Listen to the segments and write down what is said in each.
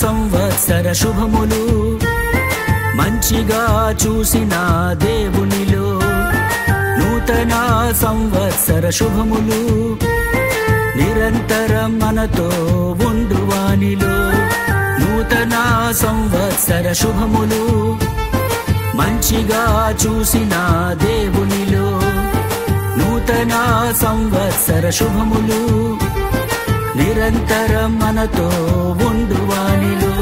సంవత్సర శుభములు మంచిగా చూసిన దేవునిలో, నూతన సంవత్సర శుభములు నిరంతరం మనతో ఉండువానిలో. నూతన సంవత్సర శుభములు మంచిగా చూసిన దేవునిలో, నూతన సంవత్సర శుభములు నిరంతరం మనతో ఉండువానిలో.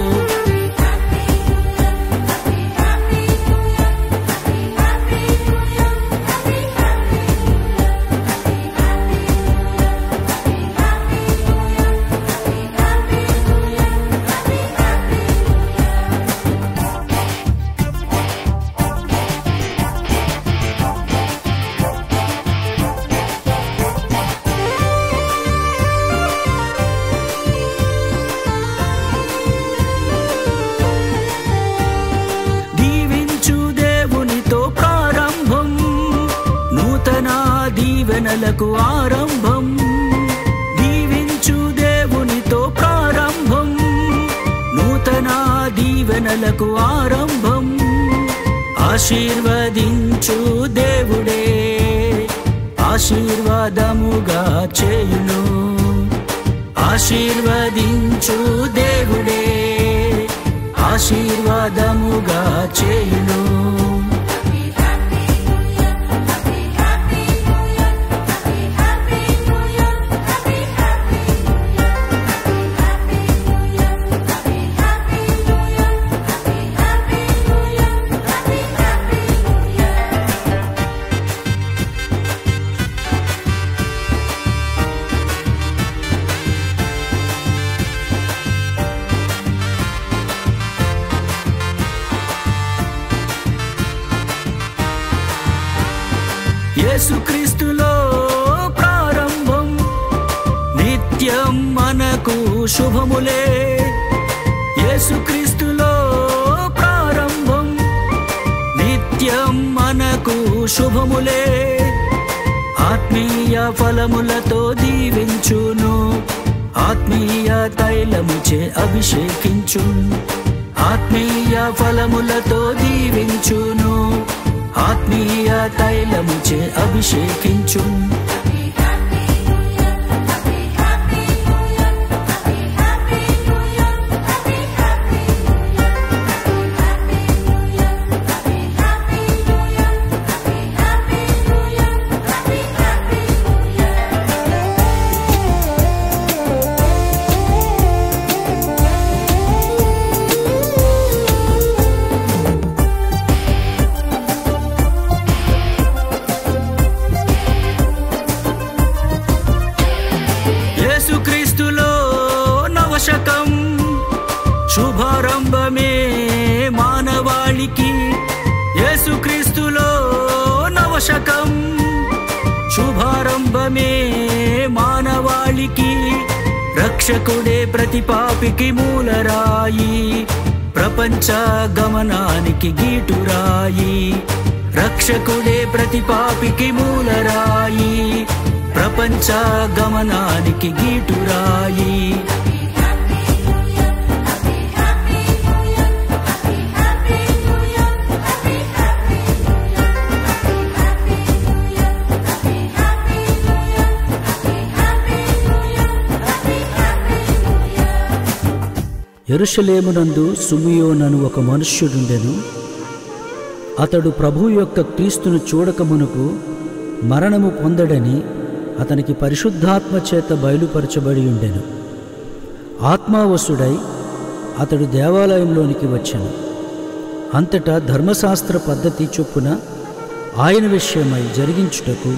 దీవెనలకు ఆరంభం, దీవించు దేవునితో ప్రారంభం, నూతన దీవెనలకు ఆరంభం. ఆశీర్వదించు దేవుడే ఆశీర్వాదముగా చేయును, ఆశీర్వదించు దేవుడే ఆశీర్వాదముగా చేయును. యేసుక్రీస్తులో ప్రారంభం, నిత్యం మనకు శుభములే. యేసుక్రీస్తులో ప్రారంభం, నిత్యం మనకు శుభములే. ఆత్మీయ ఫలములతో దీవించును, ఆత్మీయ తైలముచే అభిషేకించు. ఆత్మీయ ఫలములతో దీవించును, ఆత్మీయ తైలముచే అభిషేకించు. యేసుక్రీస్తులో నవశకం, శుభారంభమే మానవాళికి. యేసుక్రీస్తులో నవశకం, శుభారంభమే మానవాళికి. రక్షకుడే ప్రతి పాపికి మూలరాయి, ప్రపంచ గమనానికి గీటురాయి. రక్షకుడే ప్రతి పాపికి మూలరాయి, ప్రపంచ గమనానికి గీటురాయి. యెరూషలేమునందు సిమియోనను ఒక మనుష్యుడుండెను. అతడు ప్రభువు యొక్క క్రీస్తును చూడకమునకు మరణము పొందడని అతనికి పరిశుద్ధాత్మ చేత బయలుపరచబడి ఉండెను. ఆత్మావశుడై అతడు దేవాలయంలోనికి వచ్చెను. అంతటా ధర్మశాస్త్ర పద్ధతి చొప్పున ఆయన విషయమై జరిగించుటకు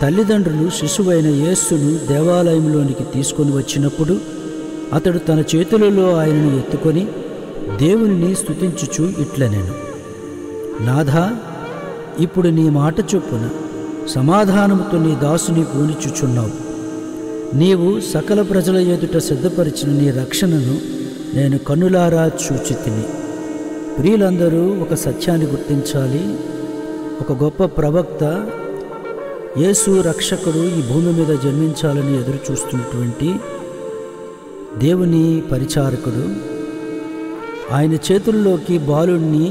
తల్లిదండ్రులు శిశువైన యేసును దేవాలయంలోనికి తీసుకొని వచ్చినప్పుడు అతడు తన చేతులలో ఆయనను ఎత్తుకొని దేవునిని స్తుతించుచు ఇట్లనెను, నాథా, ఇప్పుడు నీ మాట చొప్పున సమాధానముతో నీ దాసుని పూనిచుచున్నావు. నీవు సకల ప్రజల ఎదుట సిద్ధపరిచిన నీ రక్షణను నేను కన్నులారా చూచితిని. ప్రియులందరూ ఒక సత్యాన్ని గుర్తించాలి. ఒక గొప్ప ప్రవక్త, యేసు రక్షకుడు ఈ భూమి మీద జన్మించాలని ఎదురు చూస్తున్నటువంటి దేవుని పరిచారకుడు, ఆయన చేతుల్లోకి బాలుణ్ణి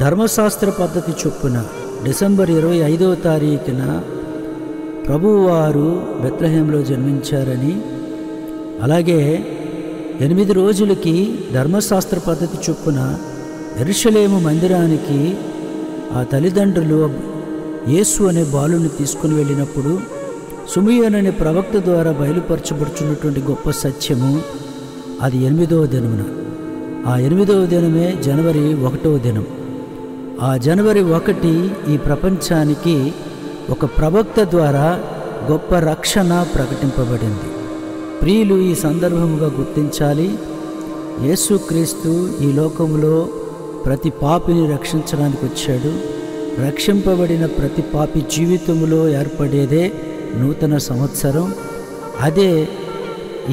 ధర్మశాస్త్ర పద్ధతి చొప్పున డిసెంబర్ 25వ తారీఖున ప్రభువారు బెత్లెహేంలో జన్మించారని, అలాగే 8 రోజులకి ధర్మశాస్త్ర పద్ధతి చొప్పున యెరూషలేము మందిరానికి ఆ తల్లిదండ్రులు యేసు అనే బాలుని తీసుకుని వెళ్ళినప్పుడు సిమియోను అనే ప్రవక్త ద్వారా బయలుపరచబడుచున్నటువంటి గొప్ప సత్యము అది 8వ దినమున. ఆ 8వ దినమే జనవరి 1వ దినం. ఆ జనవరి 1 ఈ ప్రపంచానికి ఒక ప్రవక్త ద్వారా గొప్ప రక్షణ ప్రకటింపబడింది. ప్రియులు ఈ సందర్భముగా గుర్తించాలి, యేసుక్రీస్తు ఈ లోకంలో ప్రతి పాపిని రక్షించడానికి వచ్చాడు. రక్షింపబడిన ప్రతి పాపి జీవితంలో ఏర్పడేదే నూతన సంవత్సరం. అదే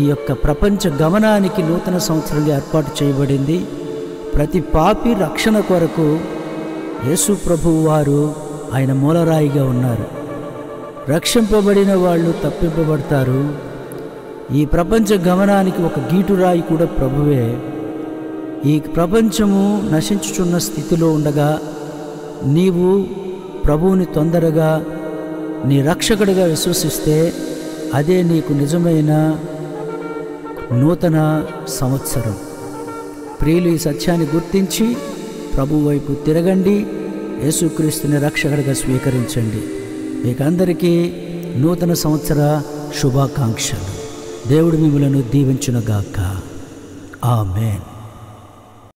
ఈ యొక్క ప్రపంచ గమనానికి నూతన సంవత్సరంగా ఏర్పాటు చేయబడింది. ప్రతి పాపి రక్షణ కొరకు యేసు ప్రభువు వారు ఆయన మూలరాయిగా ఉన్నారు. రక్షింపబడిన వాళ్ళు తప్పింపబడతారు. ఈ ప్రపంచ గమనానికి ఒక గీటురాయి కూడా ప్రభువే. ఈ ప్రపంచము నశించుచున్న స్థితిలో ఉండగా నీవు ప్రభువుని తొందరగా నీ రక్షకుడిగా విశ్వసిస్తే అదే నీకు నిజమైన నూతన సంవత్సరం. ప్రియులు ఈ సత్యాన్ని గుర్తించి ప్రభు వైపు తిరగండి, యేసుక్రీస్తుని రక్షకుడిగా స్వీకరించండి. మీకందరికీ నూతన సంవత్సర శుభాకాంక్షలు. దేవుడు మిమ్మలను దీవించునుగాక. ఆమేన్.